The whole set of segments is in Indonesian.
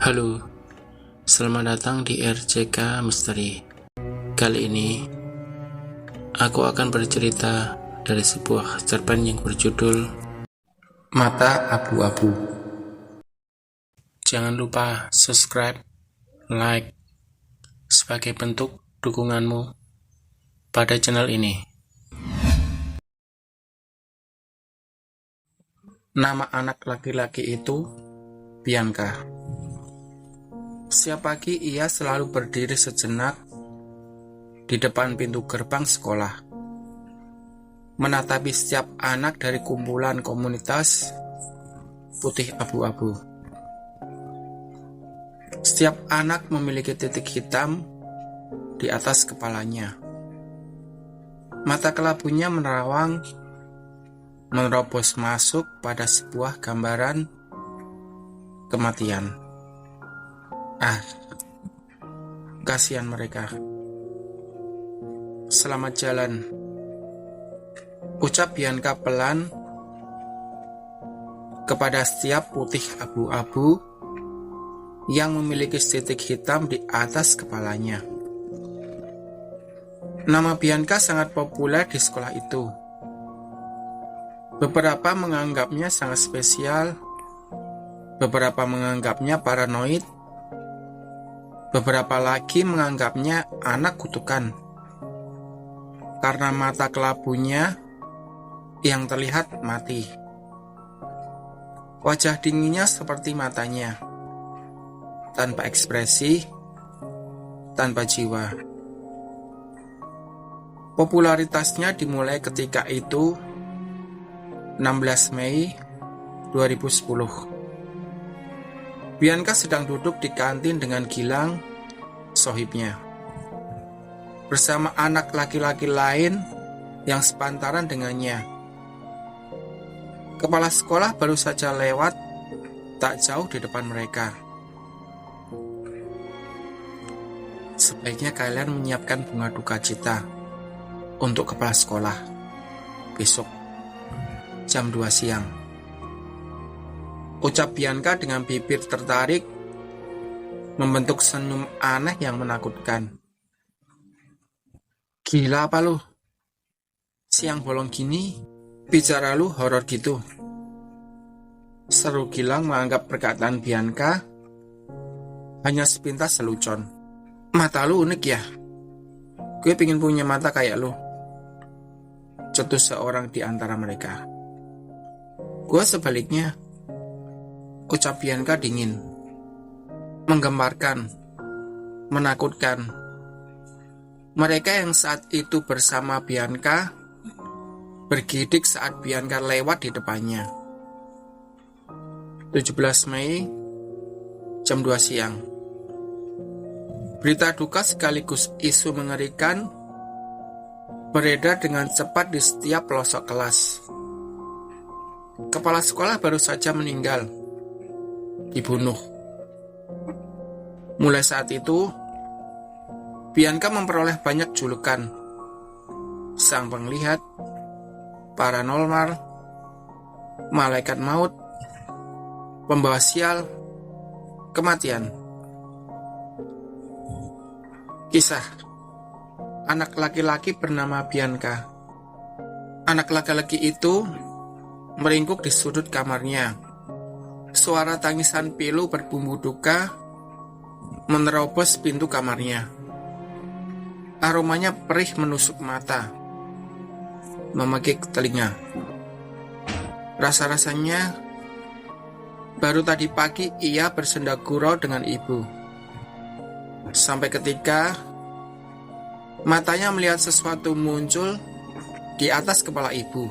Halo, selamat datang di RCK Misteri. Kali ini, aku akan bercerita dari sebuah cerpen yang berjudul Mata Abu-Abu. Jangan lupa subscribe, like, sebagai bentuk dukunganmu pada channel ini. Nama anak laki-laki itu Bianca. Setiap pagi ia selalu berdiri sejenak di depan pintu gerbang sekolah, menatapi setiap anak dari kumpulan komunitas putih abu-abu. Setiap anak memiliki titik hitam di atas kepalanya. Mata kelabunya menerawang, menerobos masuk pada sebuah gambaran kematian. Kasihan mereka. Selamat jalan, ucap Bianca pelan kepada setiap putih abu-abu yang memiliki titik hitam di atas kepalanya. Nama Bianca sangat populer di sekolah itu. Beberapa menganggapnya sangat spesial, beberapa menganggapnya paranoid, beberapa lagi menganggapnya anak kutukan karena mata kelabunya yang terlihat mati. Wajah dinginnya seperti matanya, tanpa ekspresi, tanpa jiwa. Popularitasnya dimulai ketika itu 16 Mei 2010. Bianca sedang duduk di kantin dengan Gilang, sohibnya, bersama anak laki-laki lain yang sepantaran dengannya. Kepala sekolah baru saja lewat tak jauh di depan mereka. Sebaiknya kalian menyiapkan bunga duka cita untuk kepala sekolah besok jam 2 siang. Ucap Bianca dengan bibir tertarik, membentuk senyum aneh yang menakutkan. Gila apa lu? Siang bolong gini, bicara lu horor gitu. Seru Gilang menganggap perkataan Bianca hanya sepintas selucon. Mata lu unik ya? Gue pengen punya mata kayak lu, cetus seorang di antara mereka. Gue sebaliknya, ucap Bianca dingin, menggemparkan, menakutkan. Mereka yang saat itu bersama Bianca bergidik saat Bianca lewat di depannya. 17 Mei, jam 2 siang. Berita duka sekaligus isu mengerikan beredar dengan cepat di setiap pelosok kelas. Kepala sekolah baru saja meninggal, dibunuh. Mulai saat itu, Bianca memperoleh banyak julukan: sang penglihat, paranormal, malaikat maut, pembawa sial, kematian. Kisah anak laki-laki bernama Bianca. Anak laki-laki itu meringkuk di sudut kamarnya. Suara tangisan pilu berbumbu duka menerobos pintu kamarnya. Aromanya perih menusuk mata, memegik telinga. Rasa-rasanya baru tadi pagi ia bersenda gurau dengan ibu. Sampai ketika matanya melihat sesuatu muncul di atas kepala ibu.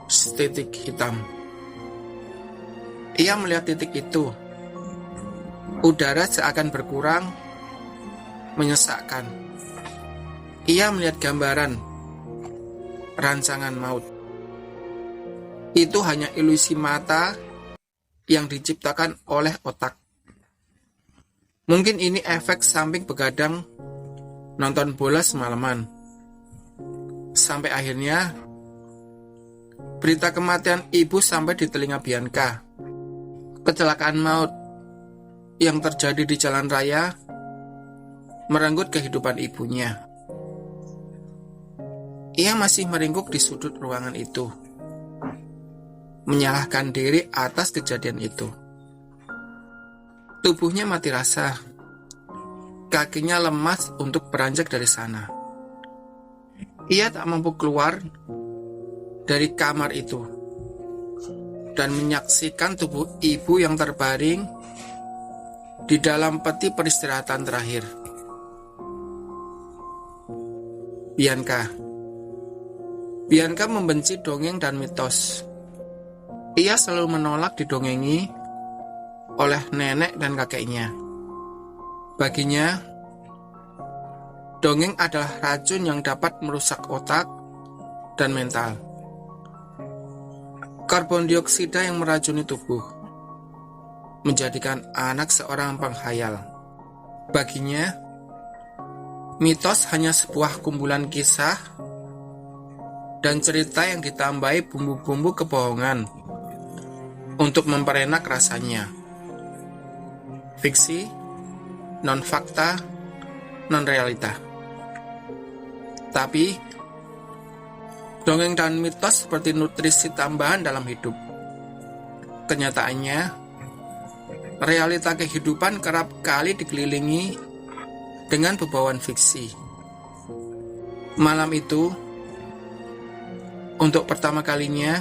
Titik hitam. Ia melihat titik itu. Udara seakan berkurang, menyesakkan. Ia melihat gambaran rancangan maut. Itu hanya ilusi mata yang diciptakan oleh otak. Mungkin ini efek samping begadang nonton bola semalaman. Sampai akhirnya berita kematian ibu sampai di telinga Bianca. Kecelakaan maut, yang terjadi di jalan raya merenggut kehidupan ibunya. Ia masih meringkuk di sudut ruangan itu, menyalahkan diri atas kejadian itu. Tubuhnya mati rasa, kakinya lemas untuk beranjak dari sana. Ia tak mampu keluar dari kamar itu dan menyaksikan tubuh ibu yang terbaring di dalam peti peristirahatan terakhir. Bianca membenci dongeng dan mitos. Ia selalu menolak didongengi oleh nenek dan kakeknya. Baginya, dongeng adalah racun yang dapat merusak otak dan mental. Karbon dioksida yang meracuni tubuh, menjadikan anak seorang penghayal. Baginya, mitos hanya sebuah kumpulan kisah dan cerita yang ditambahi bumbu-bumbu kebohongan untuk memperenak rasanya. Fiksi, non-fakta, non-realita. Tapi, dongeng dan mitos seperti nutrisi tambahan dalam hidup. Kenyataannya, realita kehidupan kerap kali dikelilingi dengan bebauan fiksi. Malam itu, untuk pertama kalinya,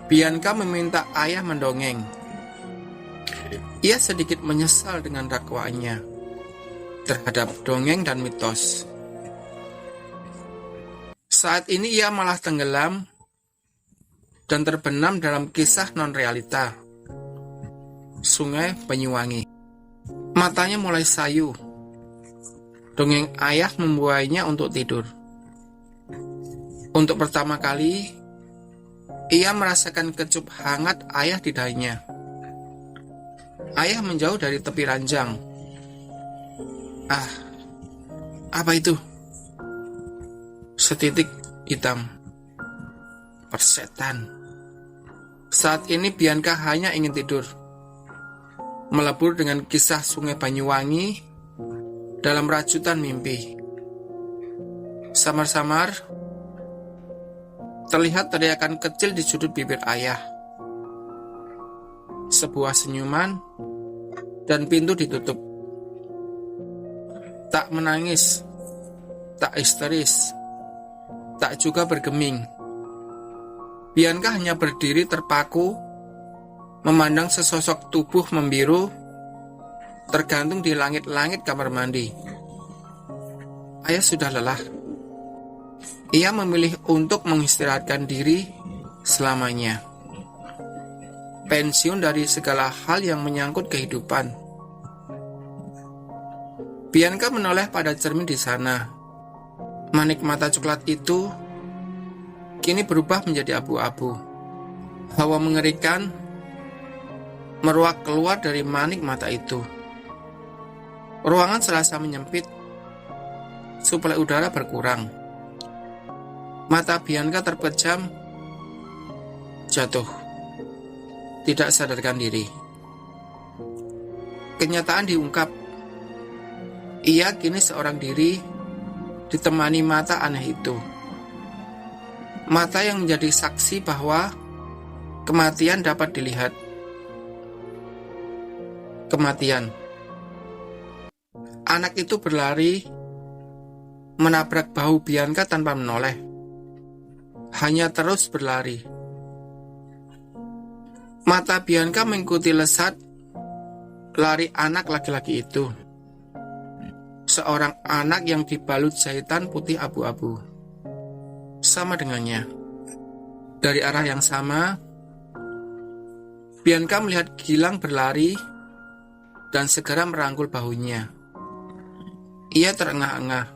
Bianca meminta ayah mendongeng. Ia sedikit menyesal dengan dakwaannya terhadap dongeng dan mitos. Saat ini ia malah tenggelam dan terbenam dalam kisah non-realita. Sungai Banyuwangi. Matanya mulai sayu. Dongeng ayah membuainya untuk tidur. Untuk pertama kali, ia merasakan kecup hangat ayah di dahinya. Ayah menjauh dari tepi ranjang. Ah, apa itu? Setitik hitam. Persetan. Saat ini Bianca hanya ingin tidur, melebur dengan kisah Sungai Banyuwangi dalam rajutan mimpi. Samar-samar terlihat teriakan kecil di sudut bibir ayah. Sebuah senyuman dan pintu ditutup. Tak menangis, tak histeris, tak juga bergeming. Bianca hanya berdiri terpaku, memandang sesosok tubuh membiru tergantung di langit-langit kamar mandi. Ayah sudah lelah. Ia memilih untuk mengistirahatkan diri selamanya. Pensiun dari segala hal yang menyangkut kehidupan. Bianca menoleh pada cermin di sana. Manik mata coklat itu kini berubah menjadi abu-abu. Hawa mengerikan meruak keluar dari manik mata itu. Ruangan serasa menyempit, suplai udara berkurang. Mata Bianca terpejam, jatuh, tidak sadarkan diri. Kenyataan diungkap. Ia kini seorang diri, ditemani mata aneh itu. Mata yang menjadi saksi bahwa kematian dapat dilihat. Kematian. Anak itu berlari, menabrak bahu Bianca tanpa menoleh. Hanya terus berlari. Mata Bianca mengikuti lesat lari anak laki-laki itu. Seorang anak yang dibalut jahitan putih abu-abu. Sama dengannya. Dari arah yang sama, Bianca melihat Gilang berlari dan segera merangkul bahunya. Ia terengah-engah.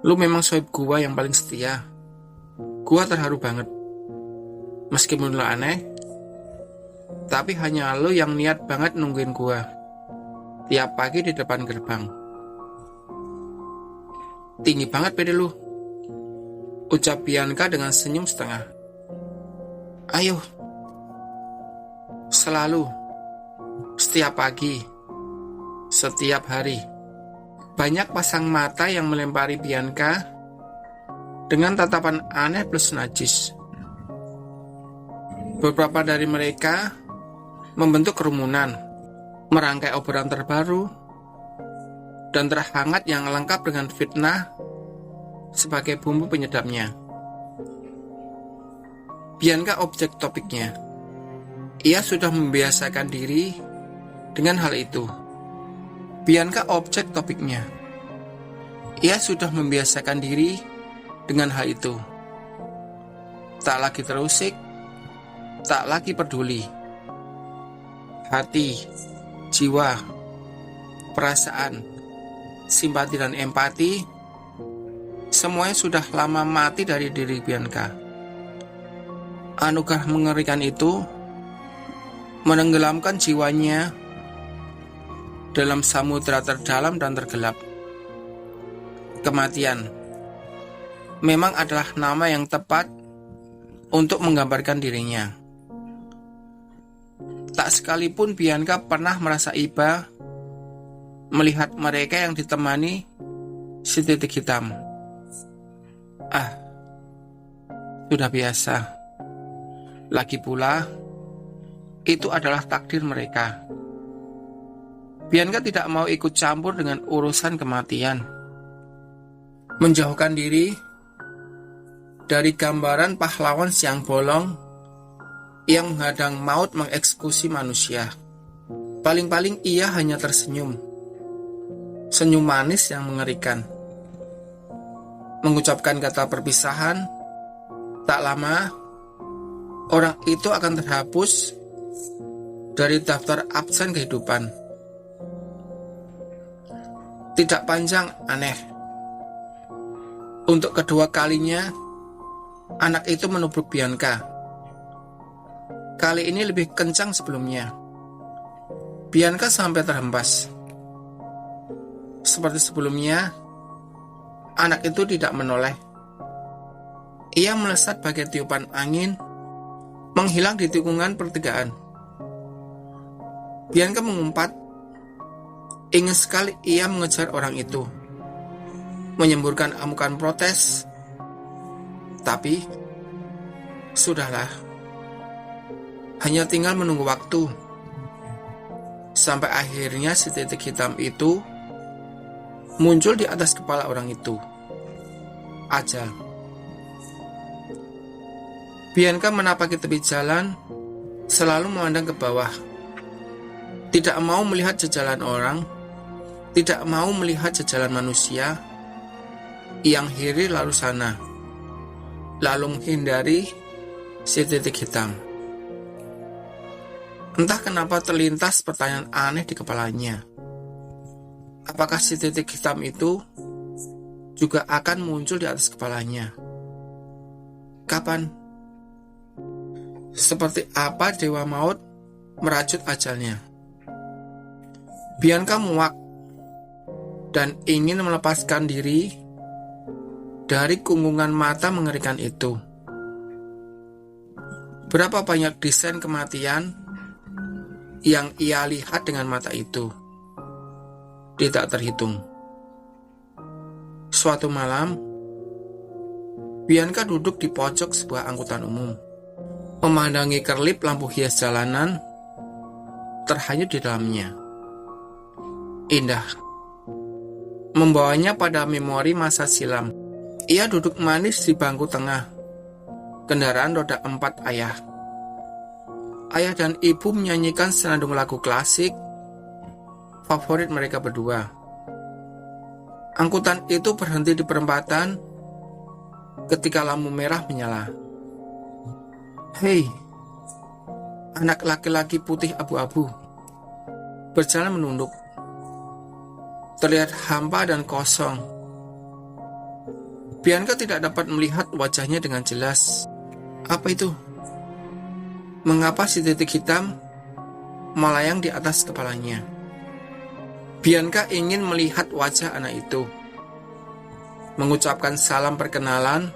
Lu memang sohib gua yang paling setia. Gua terharu banget. Meskipun lu aneh, tapi hanya lu yang niat banget nungguin gua tiap pagi di depan gerbang. Tinggi banget pede lu, ucap Bianca dengan senyum setengah. Ayo, selalu. Setiap pagi, setiap hari, banyak pasang mata yang melempari Bianca dengan tatapan aneh plus najis. Beberapa dari mereka membentuk kerumunan, merangkai obrolan terbaru, dan terhangat yang lengkap dengan fitnah sebagai bumbu penyedapnya. Bianca objek topiknya. Ia sudah membiasakan diri dengan hal itu. Bianca objek topiknya. Ia sudah membiasakan diri dengan hal itu. Tak lagi terusik, tak lagi peduli. Hati, jiwa, perasaan, simpati dan empati, semuanya sudah lama mati dari diri Bianca. Anugerah mengerikan itu menenggelamkan jiwanya dalam samudera terdalam dan tergelap. Kematian memang adalah nama yang tepat untuk menggambarkan dirinya. Tak sekalipun Bianca pernah merasa iba melihat mereka yang ditemani si titik hitam. Sudah biasa. Lagi pula, itu adalah takdir mereka. Bianca tidak mau ikut campur dengan urusan kematian. Menjauhkan diri dari gambaran pahlawan siang bolong yang menghadang maut mengeksekusi manusia. Paling-paling ia hanya tersenyum. Senyum manis yang mengerikan. Mengucapkan kata perpisahan, tak lama orang itu akan terhapus dari daftar absen kehidupan. Tidak panjang, aneh. Untuk kedua kalinya, anak itu menubruk Bianca. Kali ini lebih kencang sebelumnya. Bianca sampai terhempas. Seperti sebelumnya, anak itu tidak menoleh. Ia melesat bagai tiupan angin, menghilang di tikungan pertigaan. Bianca mengumpat. Ingin sekali ia mengejar orang itu, menyemburkan amukan protes. Tapi sudahlah. Hanya tinggal menunggu waktu sampai akhirnya si titik hitam itu muncul di atas kepala orang itu. Ajal. Bianca menapaki tepi jalan, selalu memandang ke bawah. Tidak mau melihat jejalan orang, tidak mau melihat jejalan manusia yang hiri lalu sana, lalu menghindari si titik hitam. Entah kenapa terlintas pertanyaan aneh di kepalanya. Apakah si titik hitam itu juga akan muncul di atas kepalanya? Kapan? Seperti apa Dewa Maut merajut ajalnya? Bianca muak dan ingin melepaskan diri dari kungkungan mata mengerikan itu. Berapa banyak desain kematian yang ia lihat dengan mata itu? Tidak terhitung. Suatu malam, Bianca duduk di pojok sebuah angkutan umum, memandangi kerlip lampu hias jalanan terhanyut di dalamnya. Indah. Membawanya pada memori masa silam. Ia duduk manis di bangku tengah kendaraan roda 4 ayah. Ayah dan ibu menyanyikan senandung lagu klasik favorit mereka berdua. Angkutan itu berhenti di perempatan ketika lampu merah menyala. Hei, anak laki-laki putih abu-abu berjalan menunduk. Terlihat hampa dan kosong. Bianca tidak dapat melihat wajahnya dengan jelas. Apa itu? Mengapa si titik hitam melayang di atas kepalanya? Bianca ingin melihat wajah anak itu, mengucapkan salam perkenalan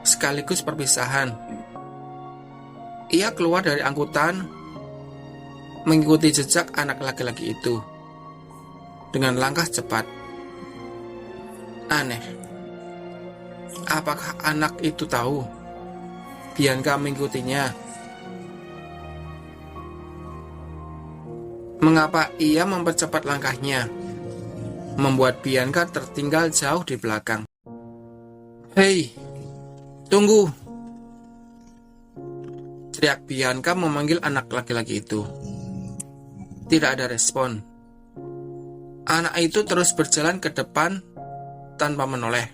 sekaligus perpisahan. Ia keluar dari angkutan mengikuti jejak anak laki-laki itu dengan langkah cepat. Aneh, apakah anak itu tahu Bianca mengikutinya? Mengapa ia mempercepat langkahnya, membuat Bianca tertinggal jauh di belakang? "Hei, tunggu!" teriak Bianca memanggil anak laki-laki itu. Tidak ada respon. Anak itu terus berjalan ke depan tanpa menoleh.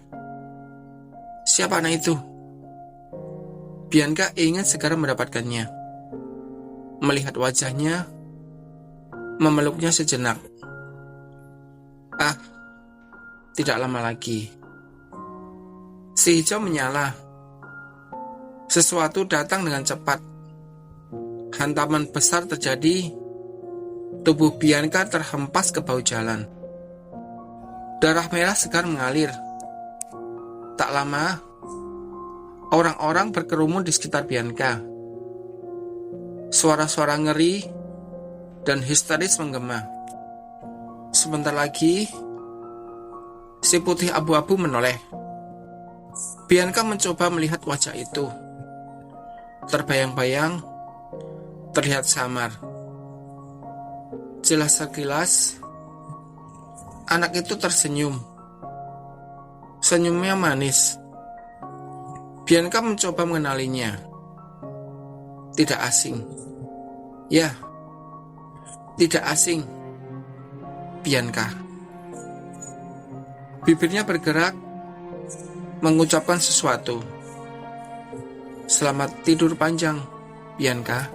Siapa anak itu? Bianca ingin segera mendapatkannya, melihat wajahnya, memeluknya sejenak. Tidak lama lagi si hijau menyala. Sesuatu datang dengan cepat. Hantaman besar terjadi. Tubuh Bianca terhempas ke bahu jalan. Darah merah segar mengalir. Tak lama, orang-orang berkerumun di sekitar Bianca. Suara-suara ngeri dan histeris menggema. Sebentar lagi, si putih abu-abu menoleh. Bianca mencoba melihat wajah itu. Terbayang-bayang, terlihat samar. Jelas sekilas, anak itu tersenyum. Senyumnya manis. Bianca mencoba mengenalinya. Tidak asing. Ya, tidak asing. Bianca. Bibirnya bergerak, mengucapkan sesuatu. Selamat tidur panjang, Bianca.